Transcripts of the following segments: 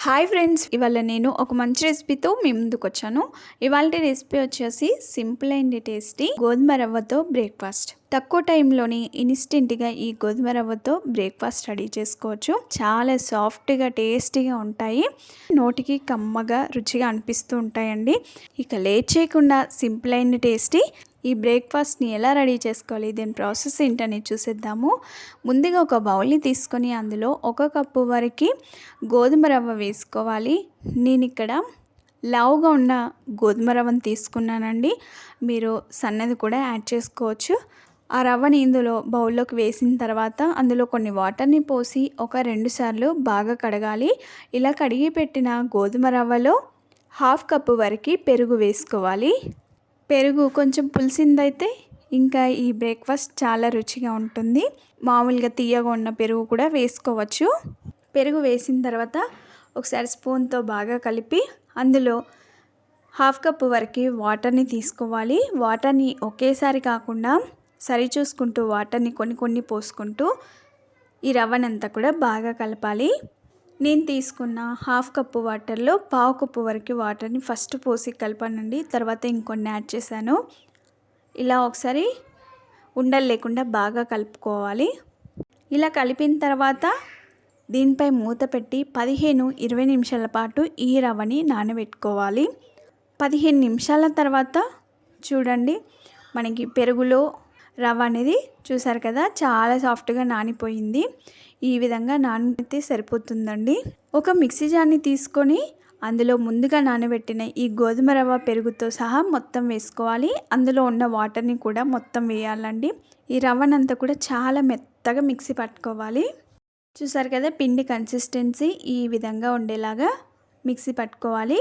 Hi friends, ఇవాళ నేను ఒక మంచి రెసిపీతో మీ ముందుకు వచ్చాను. ఇవాళ రెసిపీ వచ్చేసి సింపుల్ అండ్ టేస్టీ గోధుమ రవ్వతో బ్రేక్ఫాస్ట్. తక్కువ టైంలోని ఇన్స్టెంట్గా ఈ గోధుమ రవ్వతో బ్రేక్ఫాస్ట్ రెడీ చేసుకోవచ్చు. చాలా సాఫ్ట్గా టేస్టీగా ఉంటాయి, నోటికి కమ్మగా రుచిగా అనిపిస్తూ ఉంటాయండి. ఇక లేట్ చేయకుండా సింపుల్ అండ్ టేస్టీ ఈ బ్రేక్ఫాస్ట్ని ఎలా రెడీ చేసుకోవాలి, దీని ప్రాసెస్ ఏంటని చూసేద్దాము. ముందుగా ఒక బౌల్ని తీసుకొని అందులో 1 కప్పు వరకు గోధుమ రవ్వ వేసుకోవాలి. నేను ఇక్కడ లావుగా ఉన్న గోధుమ రవ్వను తీసుకున్నానండి. మీరు సన్నది కూడా యాడ్ చేసుకోవచ్చు. ఆ రవ్వని ఇందులో బౌల్లోకి వేసిన తర్వాత అందులో కొన్ని వాటర్ని పోసి ఒక 2 సార్లు బాగా కడగాలి. ఇలా కడిగి పెట్టిన గోధుమ రవ్వలో 1/2 కప్పు వరకు పెరుగు వేసుకోవాలి. పెరుగు కొంచెం పులిసిందైతే ఇంకా ఈ బ్రేక్ఫాస్ట్ చాలా రుచిగా ఉంటుంది. మామూలుగా తీయగా ఉన్న పెరుగు కూడా వేసుకోవచ్చు. పెరుగు వేసిన తర్వాత ఒకసారి స్పూన్తో బాగా కలిపి అందులో 1/2 కప్పు వరకు వాటర్ని తీసుకోవాలి. వాటర్ని ఒకేసారి కాకుండా సరి చూసుకుంటూ వాటర్ని కొన్ని కొన్ని పోసుకుంటూ ఈ రవ్వనంతా కూడా బాగా కలపాలి. నేను తీసుకున్న 1/2 కప్పు వాటర్లో 1/4 కప్పు వరకు వాటర్ని ఫస్ట్ పోసి కలిపానండి. తర్వాత ఇంకొన్ని యాడ్ చేశాను. ఇలా ఒకసారి ఉండలు లేకుండా బాగా కలుపుకోవాలి. ఇలా కలిపిన తర్వాత దీనిపై మూత పెట్టి 15-20 నిమిషాల పాటు ఈ రవ్వని నానబెట్టుకోవాలి. 15 నిమిషాల తర్వాత చూడండి, మనకి పెరుగులో రవ్వ అనేది చూసారు కదా, చాలా సాఫ్ట్గా నానిపోయింది. ఈ విధంగా నానితే సరిపోతుందండి. ఒక మిక్సీ జార్ని తీసుకొని అందులో ముందుగా నానబెట్టిన ఈ గోధుమ రవ్వ పెరుగుతో సహా మొత్తం వేసుకోవాలి. అందులో ఉన్న వాటర్ని కూడా మొత్తం వేయాలండి. ఈ రవ్వనంతా కూడా చాలా మెత్తగా మిక్సీ పట్టుకోవాలి. చూసారు కదా, పిండి కన్సిస్టెన్సీ ఈ విధంగా ఉండేలాగా మిక్సీ పట్టుకోవాలి.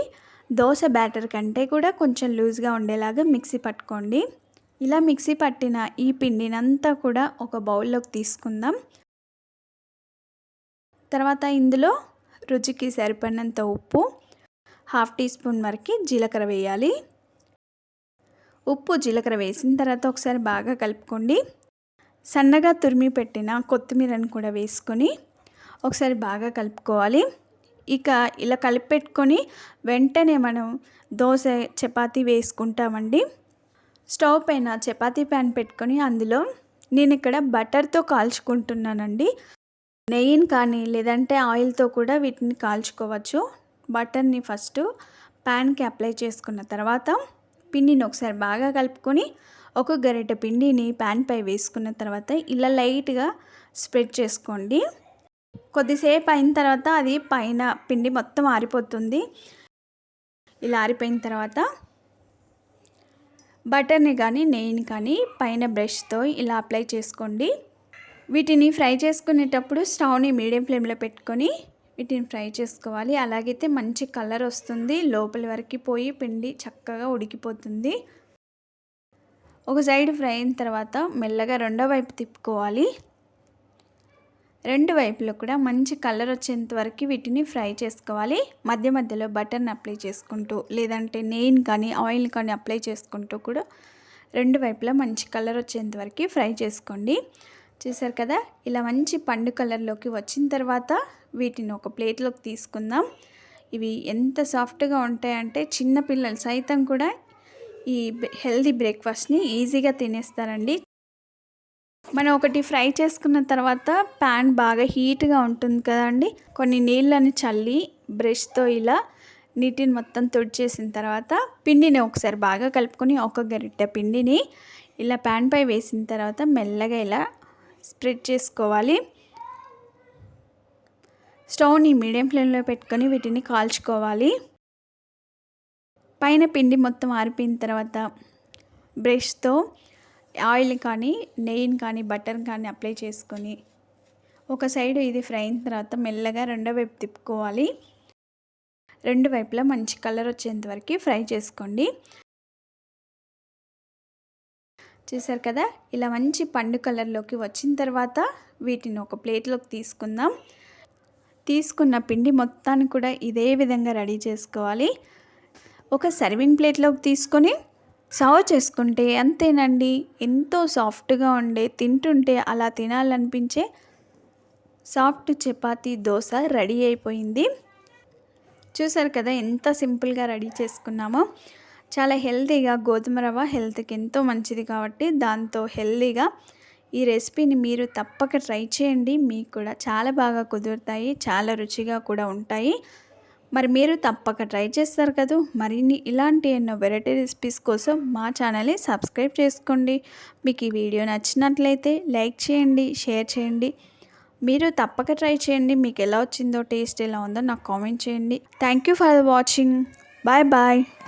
దోశ బ్యాటర్ కంటే కూడా కొంచెం లూజ్గా ఉండేలాగా మిక్సీ పట్టుకోండి. ఇలా మిక్సీ పట్టిన ఈ పిండినంతా కూడా ఒక బౌల్లోకి తీసుకుందాం. తర్వాత ఇందులో రుచికి సరిపడినంత ఉప్పు, 1/2 టీ స్పూన్ వరకు జీలకర్ర వేయాలి. ఉప్పు జీలకర్ర వేసిన తర్వాత ఒకసారి బాగా కలుపుకోండి. సన్నగా తురిమి పెట్టిన కొత్తిమీరని కూడా వేసుకొని ఒకసారి బాగా కలుపుకోవాలి. ఇక ఇలా కలిపి పెట్టుకొని వెంటనే మనం దోశ చపాతీ వేసుకుంటామండి. స్టవ్ పైన చపాతీ ప్యాన్ పెట్టుకొని అందులో నేను ఇక్కడ బటర్తో కాల్చుకుంటున్నానండి. నెయ్యిని కానీ లేదంటే ఆయిల్తో కూడా వీటిని కాల్చుకోవచ్చు. బటర్ని ఫస్ట్ ప్యాన్కి అప్లై చేసుకున్న తర్వాత పిండిని ఒకసారి బాగా కలుపుకొని ఒక గరిటె పిండిని ప్యాన్పై వేసుకున్న తర్వాత ఇలా లైట్గా స్ప్రెడ్ చేసుకోండి. కొద్దిసేపు అయిన తర్వాత అది పైన పిండి మొత్తం ఆరిపోతుంది. ఇలా ఆరిపోయిన తర్వాత బటర్ని కానీ నెయ్యిని కానీ పైన బ్రష్తో ఇలా అప్లై చేసుకోండి. వీటిని ఫ్రై చేసుకునేటప్పుడు స్టవ్ని మీడియం ఫ్లేమ్లో పెట్టుకొని వీటిని ఫ్రై చేసుకోవాలి. అలాగైతే మంచి కలర్ వస్తుంది, లోపలి వరకు పోయి పిండి చక్కగా ఉడికిపోతుంది. ఒక సైడ్ ఫ్రై అయిన తర్వాత మెల్లగా రెండో వైపు తిప్పుకోవాలి. రెండు వైపులో కూడా మంచి కలర్ వచ్చేంత వరకు వీటిని ఫ్రై చేసుకోవాలి. మధ్య మధ్యలో బటర్ని అప్లై చేసుకుంటూ లేదంటే నెయ్యిని కానీ ఆయిల్ కానీ అప్లై చేసుకుంటూ కూడా రెండు వైపులా మంచి కలర్ వచ్చేంత వరకు ఫ్రై చేసుకోండి. చూసారు కదా, ఇలా మంచి పండు కలర్లోకి వచ్చిన తర్వాత వీటిని ఒక ప్లేట్లోకి తీసుకుందాం. ఇవి ఎంత సాఫ్ట్గా ఉంటాయంటే చిన్నపిల్లలు సైతం కూడా ఈ హెల్తీ బ్రేక్ఫాస్ట్ని ఈజీగా తినేస్తారండి. మనం ఒకటి ఫ్రై చేసుకున్న తర్వాత ప్యాన్ బాగా హీట్గా ఉంటుంది కదండి. కొన్ని నీళ్ళని చల్లి బ్రష్తో ఇలా నీటిని మొత్తం తుడిచేసిన తర్వాత పిండిని ఒకసారి బాగా కలుపుకొని ఒక గరిటె పిండిని ఇలా ప్యాన్పై వేసిన తర్వాత మెల్లగా ఇలా స్ప్రెడ్ చేసుకోవాలి. స్టవ్ని మీడియం ఫ్లేమ్లో పెట్టుకొని వీటిని కాల్చుకోవాలి. పైన పిండి మొత్తం ఆరిపోయిన తర్వాత బ్రష్తో ఆయిల్ కానీ నెయ్యిని కానీ బటర్ని కానీ అప్లై చేసుకొని ఒక సైడ్ ఇది ఫ్రై అయిన తర్వాత మెల్లగా రెండో వైపు తిప్పుకోవాలి. రెండు వైపులా మంచి కలర్ వచ్చేంత వరకు ఫ్రై చేసుకోండి. చూసారు కదా, ఇలా మంచి పండు కలర్లోకి వచ్చిన తర్వాత వీటిని ఒక ప్లేట్లోకి తీసుకుందాం. తీసుకున్న పిండి మొత్తాన్ని కూడా ఇదే విధంగా రెడీ చేసుకోవాలి. ఒక సర్వింగ్ ప్లేట్లోకి తీసుకొని సర్వ్ చేసుకుంటే అంతేనండి, ఎంతో సాఫ్ట్గా ఉండే తింటుంటే అలా తినాలనిపించే సాఫ్ట్ చపాతీ దోశ రెడీ అయిపోయింది. చూసారు కదా ఎంత సింపుల్గా రెడీ చేసుకున్నామో. చాలా హెల్తీగా, గోధుమ రవ్వ హెల్త్కి ఎంతో మంచిది కాబట్టి దాంతో హెల్తీగా ఈ రెసిపీని మీరు తప్పక ట్రై చేయండి. మీకు కూడా చాలా బాగా కుదురుతాయి, చాలా రుచిగా కూడా ఉంటాయి. మరి మీరు తప్పక ట్రై చేస్తారు కదా. మరిన్ని ఇలాంటి ఎన్నో వెరైటీ రెసిపీస్ కోసం మా ఛానల్ని సబ్స్క్రైబ్ చేసుకోండి. మీకు ఈ వీడియో నచ్చినట్లయితే లైక్ చేయండి, షేర్ చేయండి. మీరు తప్పక ట్రై చేయండి. మీకు ఎలా వచ్చిందో, టేస్ట్ ఎలా ఉందో నాకు కామెంట్ చేయండి. Thank you for watching. Bye bye.